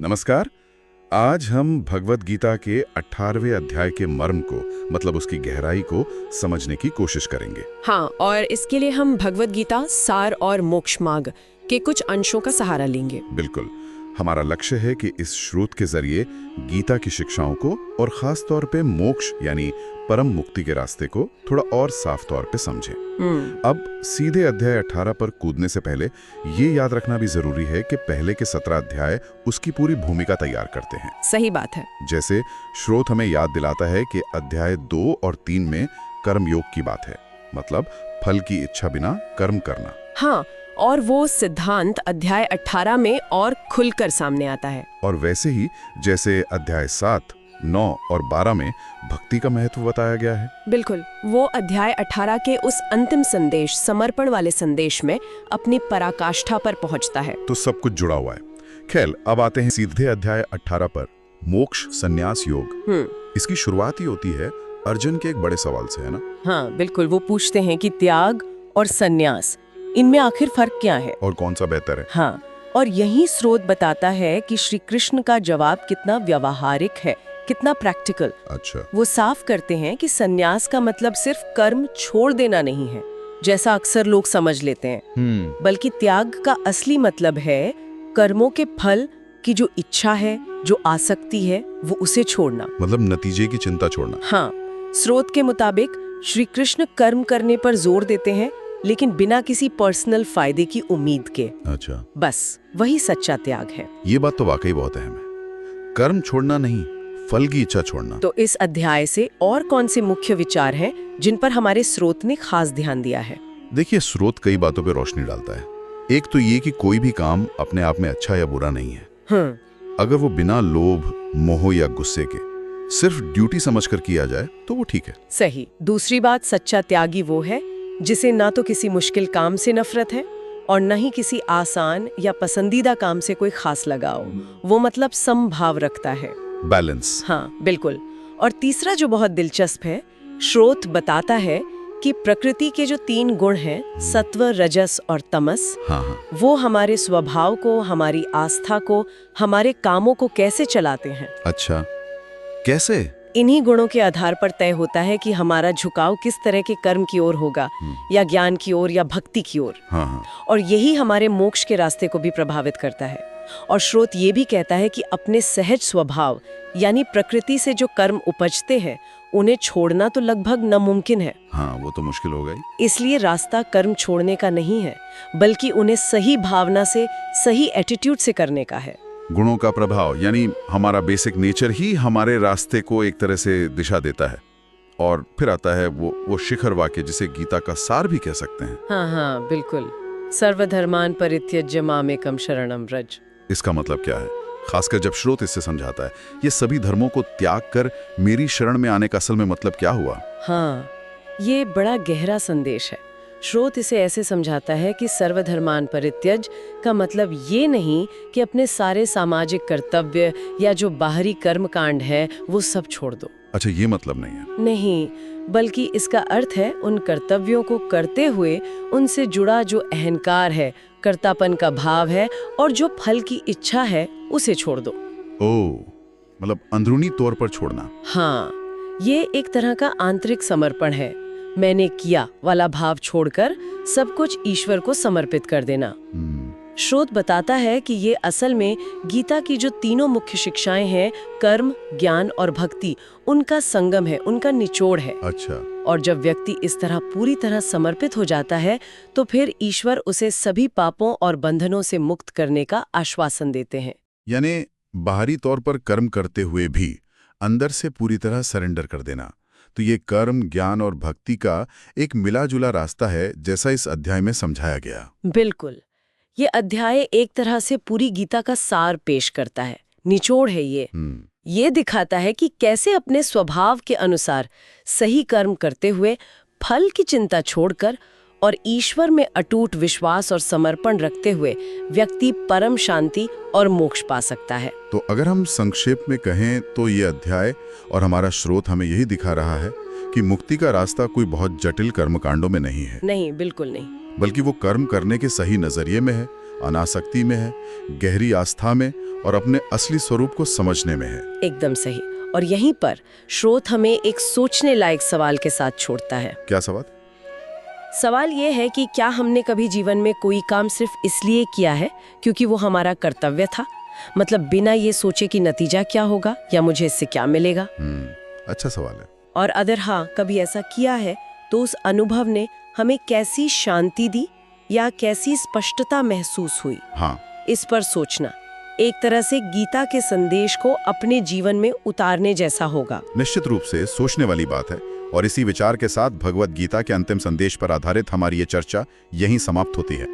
नमस्कार। आज हम भगवत गीता के 18वें अध्याय के मर्म को मतलब उसकी गहराई को समझने की कोशिश करेंगे। हाँ, और इसके लिए हम भगवत गीता सार और मोक्ष मार्ग के कुछ अंशों का सहारा लेंगे। बिल्कुल। हमारा लक्ष्य है कि इस स्रोत के जरिए गीता की शिक्षाओं को और खास तौर पे मोक्ष यानी परम मुक्ति के रास्ते को थोड़ा और साफ तौर पे समझें। अब सीधे अध्याय 18 पर कूदने से पहले ये याद रखना भी जरूरी है कि पहले के 17 अध्याय उसकी पूरी भूमिका तैयार करते हैं। सही बात है। जैसे स्रोत हमें याद दिलाता है कि अध्याय 2 और 3 में कर्म योग की बात है, मतलब फल की इच्छा बिना कर्म करना। हाँ, और वो सिद्धांत अध्याय 18 में और खुलकर सामने आता है। और वैसे ही जैसे अध्याय 7, 9 और 12 में भक्ति का महत्व बताया गया है। बिल्कुल, वो अध्याय 18 के उस अंतिम संदेश, समर्पण वाले संदेश में अपनी पराकाष्ठा पर पहुंचता है। तो सब कुछ जुड़ा हुआ है। खैर, अब आते हैं सीधे अध्याय 18 पर, मोक्ष संन्यास योग। इसकी शुरुआत ही होती है अर्जुन के एक बड़े सवाल से, है ना? हाँ बिल्कुल, वो पूछते हैं कि त्याग और संन्यास, इनमें आखिर फर्क क्या है और कौन सा बेहतर है? हाँ, और यही स्रोत बताता है कि श्री कृष्ण का जवाब कितना व्यावहारिक है, कितना प्रैक्टिकल। अच्छा। वो साफ करते हैं कि संन्यास का मतलब सिर्फ कर्म छोड़ देना नहीं है, जैसा अक्सर लोग समझ लेते हैं, बल्कि त्याग का असली मतलब है कर्मों के फल की जो इच्छा है, जो आसक्ति है, वो उसे छोड़ना, मतलब नतीजे की चिंता छोड़ना। हाँ, स्रोत के मुताबिक श्री कृष्ण कर्म करने पर जोर देते हैं, लेकिन बिना किसी पर्सनल फायदे की उम्मीद के। अच्छा। बस वही सच्चा त्याग है। ये बात तो वाकई बहुत अहम है। कर्म छोड़ना नहीं, फल की इच्छा छोड़ना। तो इस अध्याय से और कौन से मुख्य विचार हैं जिन पर हमारे स्रोत ने खास ध्यान दिया है? देखिए, स्रोत कई बातों पे रोशनी डालता है। एक तो ये कि कोई भी काम अपने आप में अच्छा या बुरा नहीं है। अगर वो बिना लोभ, मोह या गुस्से के सिर्फ ड्यूटी समझकर किया जाए तो वो ठीक है। सही। दूसरी बात, सच्चा त्यागी वो है जिसे ना तो किसी मुश्किल काम से नफरत है और न ही किसी आसान या पसंदीदा काम से कोई खास लगाव। वो मतलब समभाव रखता है, बैलेंस। हाँ बिल्कुल। और तीसरा जो बहुत दिलचस्प है, स्रोत बताता है कि प्रकृति के जो 3 गुण हैं, सत्व, रजस और तमस, वो हमारे स्वभाव को, हमारी आस्था को, हमारे कामों को कैसे चलाते हैं। अच्छा, कैसे? इन्हीं गुणों के आधार पर तय होता है कि हमारा झुकाव किस तरह के कर्म की ओर होगा, या ज्ञान की ओर या भक्ति की ओर। और यही हमारे मोक्ष के रास्ते को भी प्रभावित करता है। और स्रोत ये भी कहता है कि अपने सहज स्वभाव यानी प्रकृति से जो कर्म उपजते हैं, उन्हें छोड़ना तो लगभग नामुमकिन है। हाँ, वो तो मुश्किल हो गई। इसलिए रास्ता कर्म छोड़ने का नहीं है, बल्कि उन्हें सही भावना से, सही एटीट्यूड से करने का है। गुणों का प्रभाव यानी हमारा बेसिक नेचर ही हमारे रास्ते को एक तरह से दिशा देता है। और फिर आता है वो शिखर वाक्य जिसे गीता का सार भी कह सकते हैं। हाँ बिल्कुल, सर्वधर्मान परित्यज्य मामेकं शरणं व्रज। इसका मतलब क्या है? खासकर जब स्रोत इससे समझाता है ये सभी धर्मों को त्याग कर मेरी शरण में आने का असल में मतलब क्या हुआ। हाँ, ये बड़ा गहरा संदेश है। स्रोत इसे ऐसे समझाता है कि सर्वधर्मान परित्यज का मतलब ये नहीं कि अपने सारे सामाजिक कर्तव्य या जो बाहरी कर्म कांड है वो सब छोड़ दो। अच्छा, ये मतलब नहीं है। नहीं, बल्कि इसका अर्थ है उन कर्तव्यों को करते हुए उनसे जुड़ा जो अहंकार है, कर्तापन का भाव है और जो फल की इच्छा है उसे छोड़ दो। ओह, मतलब अंदरूनी तौर पर छोड़ना। हाँ, ये एक तरह का आंतरिक समर्पण है। मैंने किया वाला भाव छोड़कर सब कुछ ईश्वर को समर्पित कर देना। स्रोत बताता है कि ये असल में गीता की जो 3 मुख्य शिक्षाएं हैं, कर्म, ज्ञान और भक्ति, उनका संगम है, उनका निचोड़ है। अच्छा। और जब व्यक्ति इस तरह पूरी तरह समर्पित हो जाता है तो फिर ईश्वर उसे सभी पापों और बंधनों से मुक्त करने का आश्वासन देते हैं। यानी बाहरी तौर पर कर्म करते हुए भी अंदर से पूरी तरह सरेंडर कर देना। तो ये कर्म, ज्ञान और भक्ति का एक मिला जुला रास्ता है, जैसा इस अध्याय में समझाया गया। बिल्कुल, ये अध्याय एक तरह से पूरी गीता का सार पेश करता है, निचोड़ है ये दिखाता है कि कैसे अपने स्वभाव के अनुसार सही कर्म करते हुए फल की चिंता छोड़कर और ईश्वर में अटूट विश्वास और समर्पण रखते हुए व्यक्ति परम शांति और मोक्ष पा सकता है। तो अगर हम संक्षेप में कहें तो ये अध्याय और हमारा स्रोत हमें यही दिखा रहा है कि मुक्ति का रास्ता कोई बहुत जटिल कर्मकांडों में नहीं है। नहीं, बिल्कुल नहीं, बल्कि वो कर्म करने के सही नजरिए में है, अनासक्ति में है, गहरी आस्था में और अपने असली स्वरूप को समझने में है। एकदम सही। और यहीं पर श्रोत हमें एक सोचने लायक सवाल के साथ छोड़ता है। क्या सवाल? सवाल ये है कि क्या हमने कभी जीवन में कोई काम सिर्फ इसलिए किया है क्योंकि वो हमारा कर्तव्य था, मतलब बिना ये सोचे कि नतीजा क्या होगा या मुझे इससे क्या मिलेगा? अच्छा सवाल है। और अगर हाँ कभी ऐसा किया है तो उस अनुभव ने हमें कैसी शांति दी या कैसी स्पष्टता महसूस हुई? हाँ, इस पर सोचना एक तरह से गीता के संदेश को अपने जीवन में उतारने जैसा होगा। निश्चित रूप से सोचने वाली बात है। और इसी विचार के साथ भगवत गीता के अंतिम संदेश पर आधारित हमारी ये चर्चा यहीं समाप्त होती है।